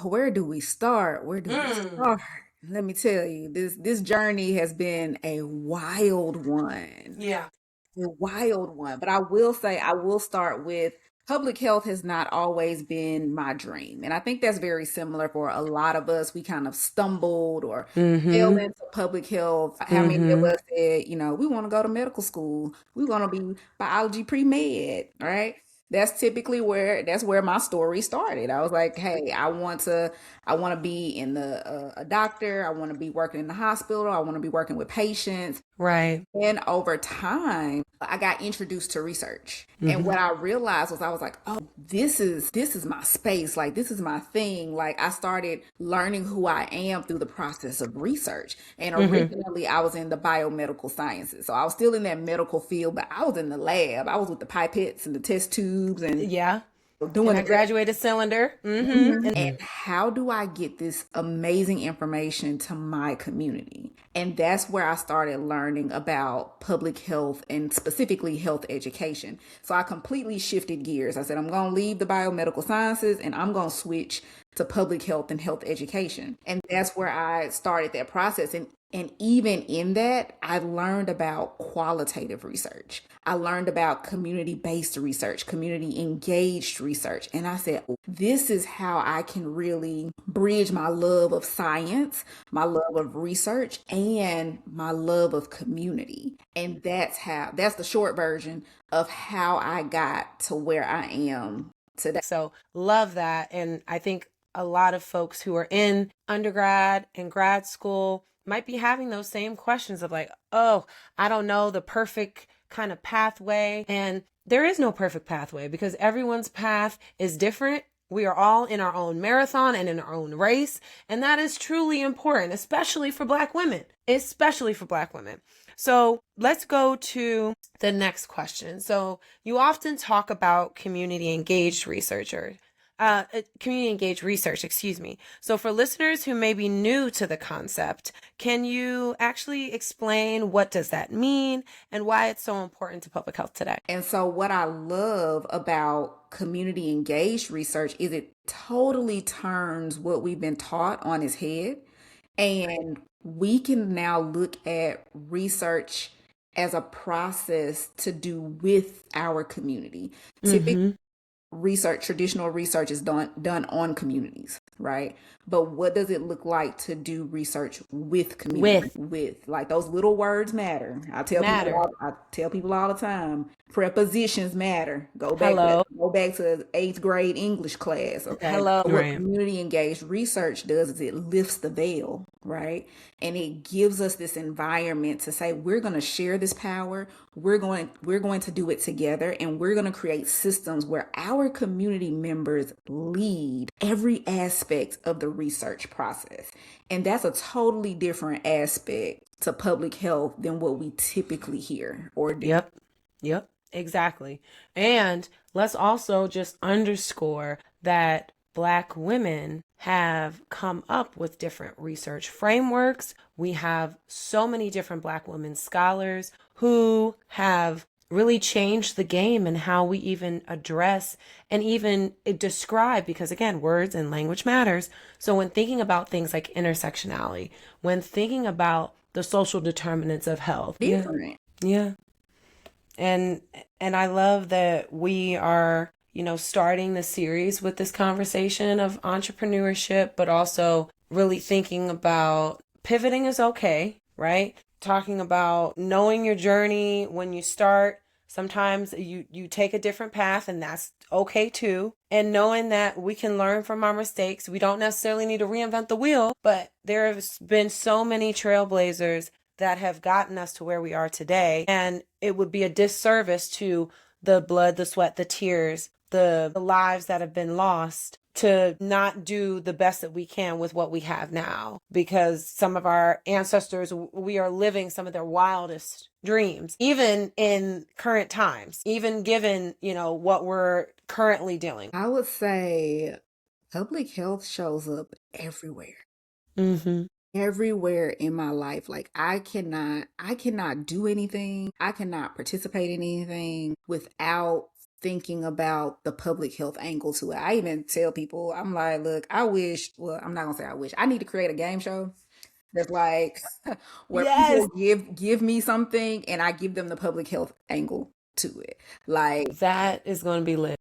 where do we start? Where do we Mm, start? Let me tell you, this journey has been a wild one. yeah. A wild one. But I will say, I will start with public health has not always been my dream. And I think that's very similar for a lot of us. We kind of stumbled or fell Mm-hmm. into public health. How many of Mm-hmm. us said, we want to go to medical school, we want to be biology pre-med, right? That's where my story started. I was like, hey, I want to be in the a doctor. I want to be working in the hospital. I want to be working with patients. Right. And over time, I got introduced to research. And Mm-hmm. what I realized was I was like, oh, this is my space. Like this is my thing. Like I started learning who I am through the process of research. And Mm-hmm. originally I was in the biomedical sciences. So I was still in that medical field, but I was in the lab. I was with the pipettes and the test tubes and Yeah. doing And the I graduated cylinder. Mm-hmm. Mhm. And And how do I get this amazing information to my community? And that's where I started learning about public health and specifically health education. So I completely shifted gears. I said, I'm going to leave the biomedical sciences and I'm going to switch to public health and health education. And that's where I started that process. And even in that, I learned about qualitative research. I learned about community based research, community engaged research. And I said, this is how I can really bridge my love of science, my love of research, and my love of community. And that's the short version of how I got to where I am today. so love that. And I think a lot of folks who are in undergrad and grad school might be having those same questions of like, oh, I don't know the perfect kind of pathway. And there is no perfect pathway because everyone's path is different. We are all in our own marathon and in our own race. And that is truly important, especially for Black women, especially for Black women. So let's go to the next question. So you often talk about community engaged research, excuse me. So for listeners who may be new to the concept, can you actually explain what does that mean and why it's so important to public health today? And so, what I love about community engaged research is it totally turns what we've been taught on its head. And we can now look at research as a process to do with our community. Typically, Mm-hmm. traditional research is done on communities, right? But what does it look like to do research with community? With With like those little words matter. matter. I tell people all the time, prepositions matter. Hello. Go back to eighth grade English class, okay? Hello. What Right. community engaged research does is it lifts the veil, right? And it gives us this environment to say we're going to share this power. We're going to do it together, and we're going to create systems where our community members lead every aspect of the research process. And that's a totally different aspect to public health than what we typically hear or do. Yep. Yep. Exactly. And let's also just underscore that Black women have come up with different research frameworks. We have so many different Black women scholars who have really changed the game and how we even address and even describe, because again, words and language matters. So when thinking about things like intersectionality, when thinking about the social determinants of health, yeah, Different. yeah, and I love that we are, starting the series with this conversation of entrepreneurship, but also really thinking about pivoting is okay, right? Talking about knowing your journey when you start. Sometimes you take a different path and that's okay too. And knowing that we can learn from our mistakes. We don't necessarily need to reinvent the wheel, but there have been so many trailblazers that have gotten us to where we are today. And it would be a disservice to the blood, the sweat, the tears, the lives that have been lost to not do the best that we can with what we have now. Because some of our ancestors, we are living some of their wildest dreams, even in current times, even given, what we're currently dealing. I would say public health shows up everywhere. Mm-hmm. Everywhere in my life. Like I cannot do anything. I cannot participate in anything without thinking about the public health angle to it. I even tell people, I'm like, look, I wish, well, I'm not gonna say I wish. I need to create a game show that's like where Yes, people give me something and I give them the public health angle to it. Like that is going to be lit.